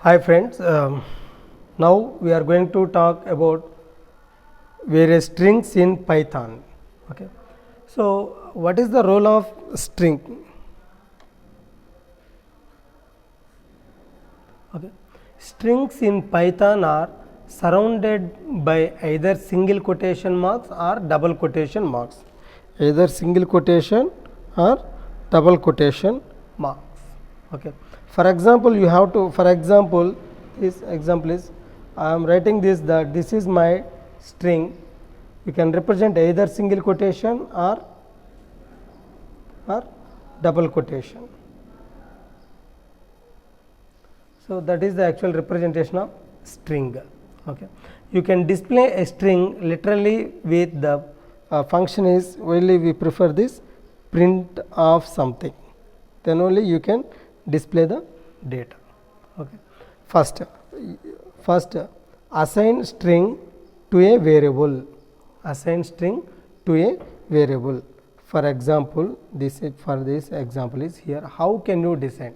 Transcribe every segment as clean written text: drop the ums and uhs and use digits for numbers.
Hi friends, now we are going to talk about various strings in Python. Okay. So, what is the role of string? Okay. Strings in Python are surrounded by either single quotation marks or double quotation marks. Either single quotation or double quotation marks. Okay. For example, you have to, for example, this example is I am writing this that this is my string. You can represent either single quotation or double quotation. So, that is the actual representation of string. Okay. You can display a string literally with the function is only we prefer this print of something, then only you can display the data. Okay. First assign string to a variable, assign string to a variable. For example, this is for this example is here. How can you decide?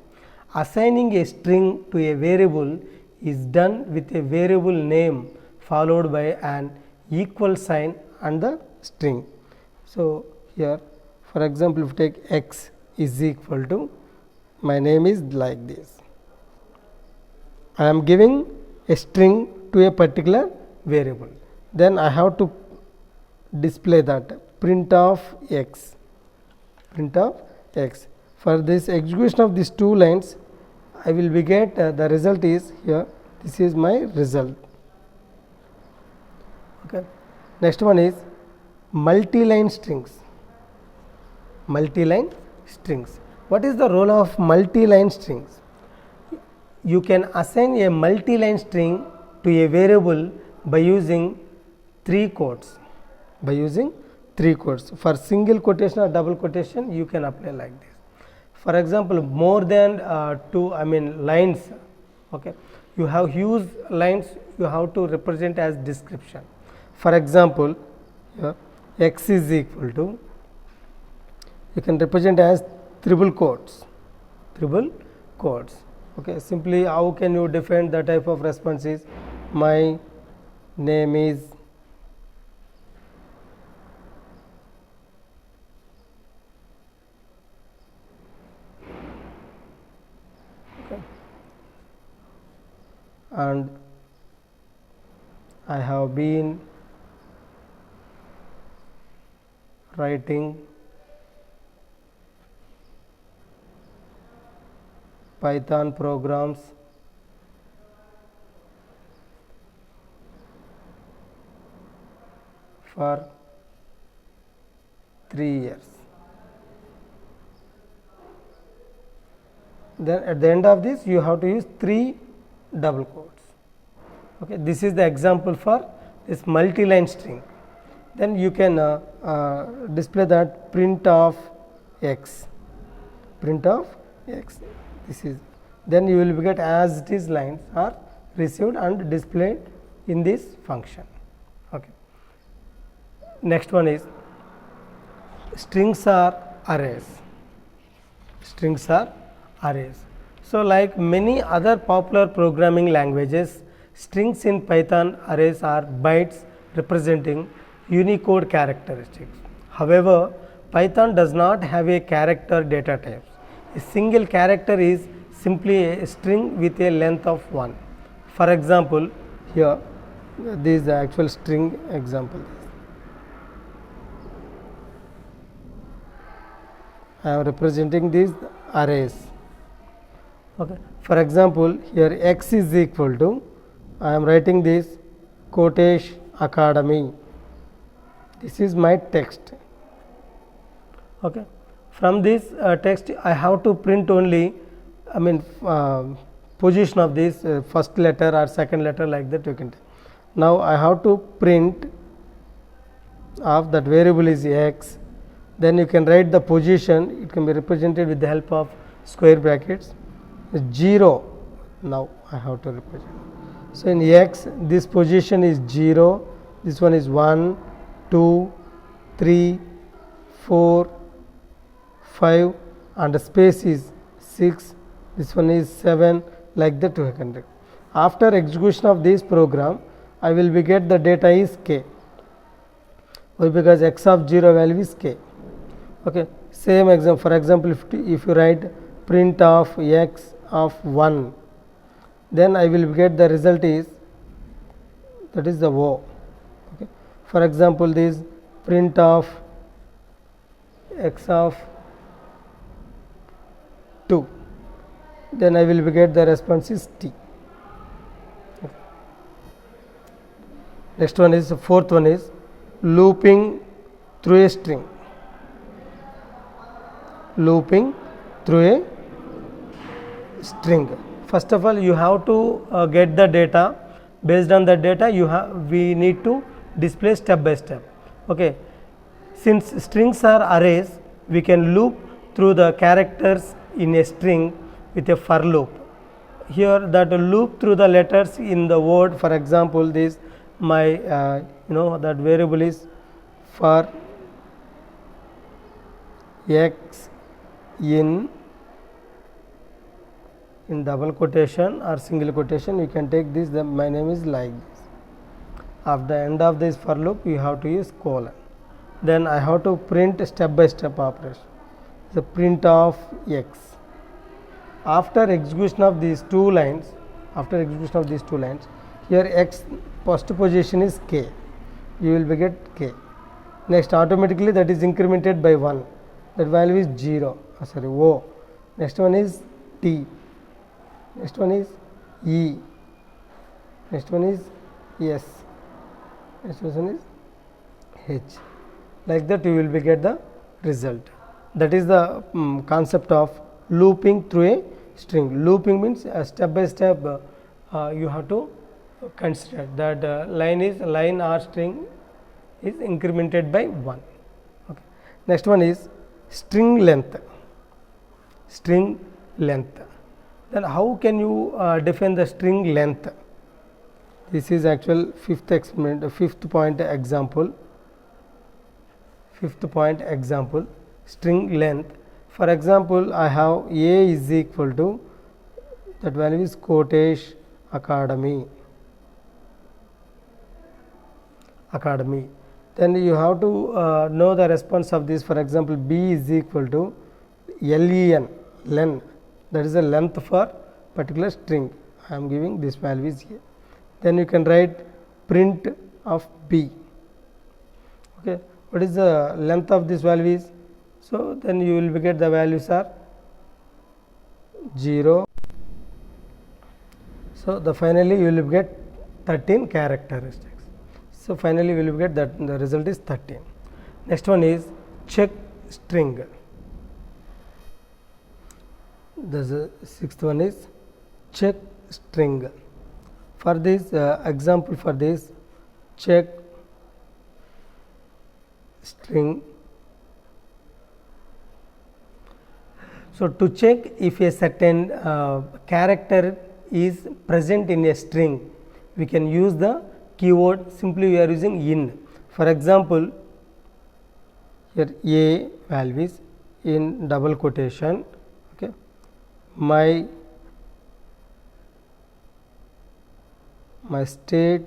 Assigning a string to a variable is done with a variable name followed by an equal sign and the string. So, here for example, if you take x is equal to my name is like this. I am giving a string to a particular variable. Then I have to display that print of x, print of x. For this execution of these two lines, I will be get the result is here. This is my result. Okay. Next one is multi-line strings. Multi-line strings. What is the role of multi-line strings? You can assign a multi-line string to a variable by using three quotes. By using three quotes. For single quotation or double quotation, you can apply like this. For example, more than lines. Okay, you have huge lines. You have to represent as description. For example, here, x is equal to. You can represent as triple quotes. Triple quotes. Okay, simply how can you define the type of response is my name is okay. And I have been writing Python programs for 3 years. Then at the end of this, you have to use 3 double quotes. Okay, this is the example for this multi-line string. Then you can display that print of x, print of x. This is then you will get as it is lines are received and displayed in this function. Okay. Next one is strings are arrays. Strings are arrays. So, like many other popular programming languages, strings in Python arrays are bytes representing Unicode characteristics. However, Python does not have a character data type. A single character is simply a string with a length of 1. For example, here this is the actual string example. I am representing these arrays. Okay. For example, here x is equal to I am writing this Kotesh Academy. This is my text. Okay. From this text, I have to print only, position of this first letter or second letter like that you can take. Now, I have to print of that variable is x. Then you can write the position. It can be represented with the help of square brackets. 0. Now, I have to represent. So, in x, this position is 0. This one is 1, 2, 3, 4, 5 and the space is 6, this one is 7 like that you can do. After execution of this program, I will be get the data is k. Why? Because x of 0 value is k. Okay. Same example. For example, if you write print of x of 1, then I will get the result is, that is the O. Okay. For example, this print of x of 2, then I will get the response is t. Okay. Next one is, fourth one is looping through a string. Looping through a string. First of all, you have to get the data. Based on the data, we need to display step by step. Okay. Since strings are arrays, we can loop through the characters in a string with a for loop. Here, that loop through the letters in the word. For example, this my that variable is for x in double quotation or single quotation. You can take this, my name is like this. At the end of this for loop, you have to use colon. Then I have to print step by step operation. The print of x. After execution of these two lines, here x first position is k. You will be get k. Next, automatically that is incremented by 1. That value is 0. O. Next one is t. Next one is e. Next one is s. Next one is h. Like that, you will be get the result. That is the concept of looping through a string. Looping means step by step. You have to consider that line or string is incremented by 1. Okay. Next one is string length. String length. Then how can you define the string length? This is actual fifth point example. String length. For example, I have a is equal to, that value is Kotesh Academy. Then you have to know the response of this. For example, b is equal to len, that is the length for particular string. I am giving this value is here. Then you can write print of b. Okay. What is the length of this value is? So then you will get the values are 0. So the finally you will get 13 characteristics. So finally we will get that the result is 13. Next one is check string. The sixth one is check string. For this example, for this check string. So to check if a certain character is present in a string, we can use the keyword. Simply we are using in. For example, here a value is in double quotation. Okay. My state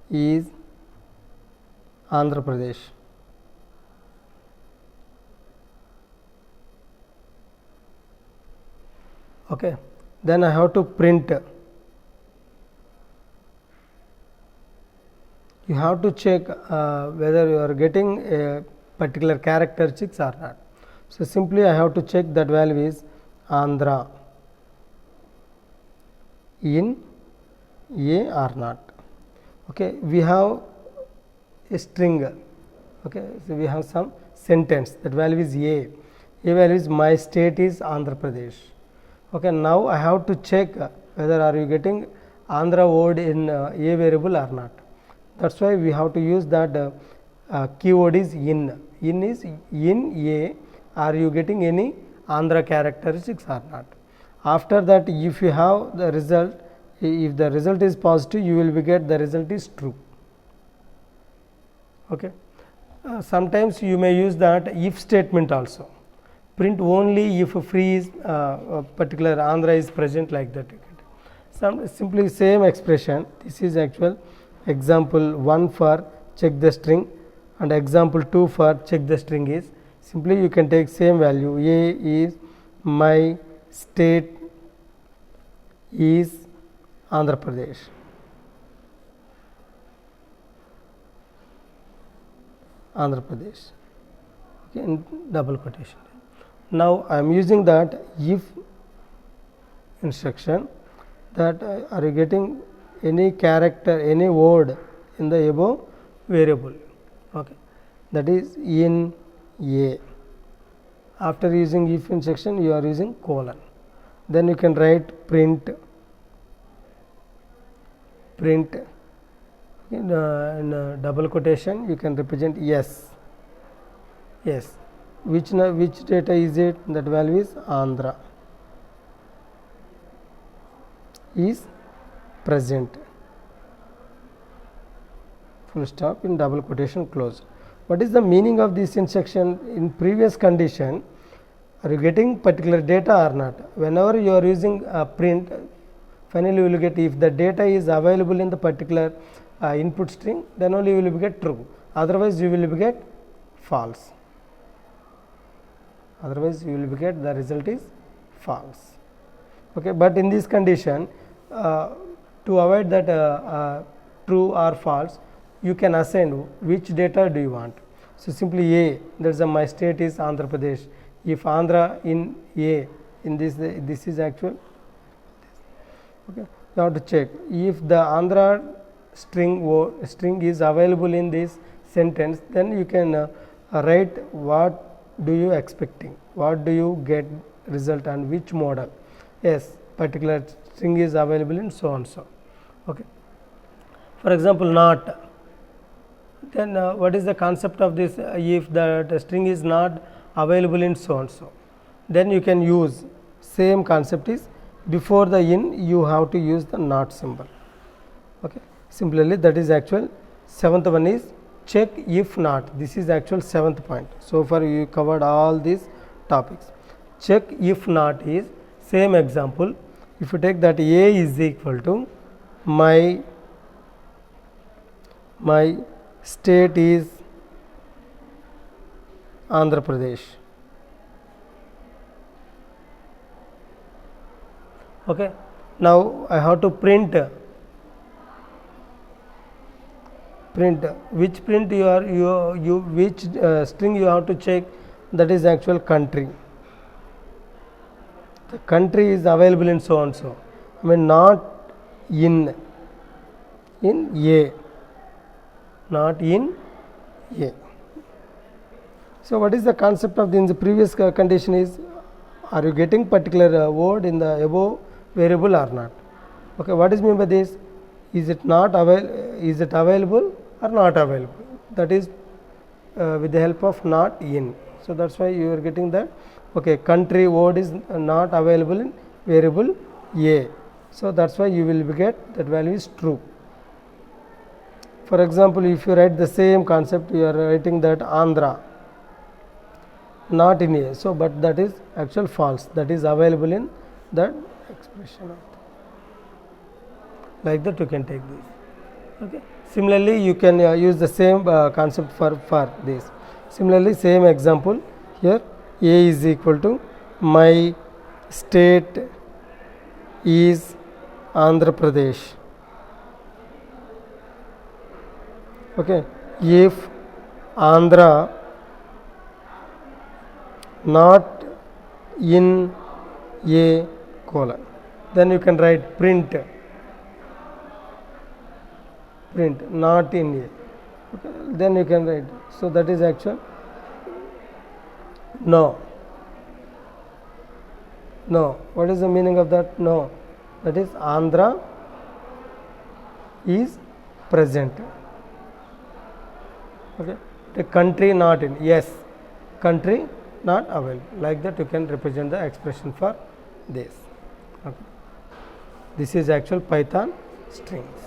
is Andhra Pradesh. Okay. Then I have to print. You have to check whether you are getting a particular characteristics or not. So simply I have to check that value is Andhra in a or not. Okay. We have a string. Okay. So we have some sentence, that value is a. A value is my state is Andhra Pradesh. Okay. Now I have to check whether are you getting Andhra word in a variable or not. That's why we have to use that keyword is in. In is in a. Are you getting any Andhra characteristics or not? After that, if you have the result, if the result is positive, you will be get the result is true. Okay. Sometimes you may use that if statement also. Print only if free is particular Andhra is present, like that. simply same expression. This is actual example 1 for check the string and example 2 for check the string is simply you can take same value. A is my state is Andhra Pradesh. Andhra Pradesh, okay, in double quotation. Now I am using that if instruction, that are you getting any character, any word in the above variable, okay, that is in A. After using if instruction, you are using colon. Then you can write print in double quotation. You can represent yes. Which data is it? That value is Andhra is present. Full stop in double quotation close. What is the meaning of this instruction? In previous condition, are you getting particular data or not? Whenever you are using a print, finally you will get if the data is available in the particular input string, then only you will get true. Otherwise, you will get false. Otherwise, you will get the result is false. Okay, but in this condition, to avoid that true or false, you can assign which data do you want. So simply A, that is my state is Andhra Pradesh. If Andhra in A, in this is actual. Okay, you have to check if the Andhra string is available in this sentence, then you can write what do you expecting, what do you get result and which model. Yes, particular string is available in so and so. Okay. For example, not. Then what is the concept of this? If the string is not available in so and so, then you can use same concept is before the in you have to use the not symbol. Okay. Similarly, that is actual seventh one is check if not. This is actual seventh point. So far you covered all these topics. Check if not is same example. If you take that A is equal to my state is Andhra Pradesh. Okay. Now I have to print which print which string you have to check, that is actual country. The country is available in so and so. I mean not in A, not in A. So what is the concept of in the previous condition is, are you getting particular word in the above variable or not? Okay, what is mean by this? Is it available or not available? That is with the help of not in. So that's why you are getting that. Okay, country word is not available in variable A. So that's why you will get that value is true. For example, if you write the same concept, you are writing that Andhra not in A. So but that is actual false. That is available in that expression. Like that you can take this. Okay. Similarly, you can use the same concept for this. Similarly, same example here, A is equal to my state is Andhra Pradesh. Okay. If Andhra not in A colon, then you can write print not in A. Okay. Then you can write. So that is actual no. What is the meaning of that? No. That is Andhra is present. Okay. The country not in. Yes. Country not available. Like that you can represent the expression for this. Okay. This is actual Python strings.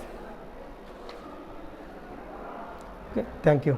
Okay. Thank you.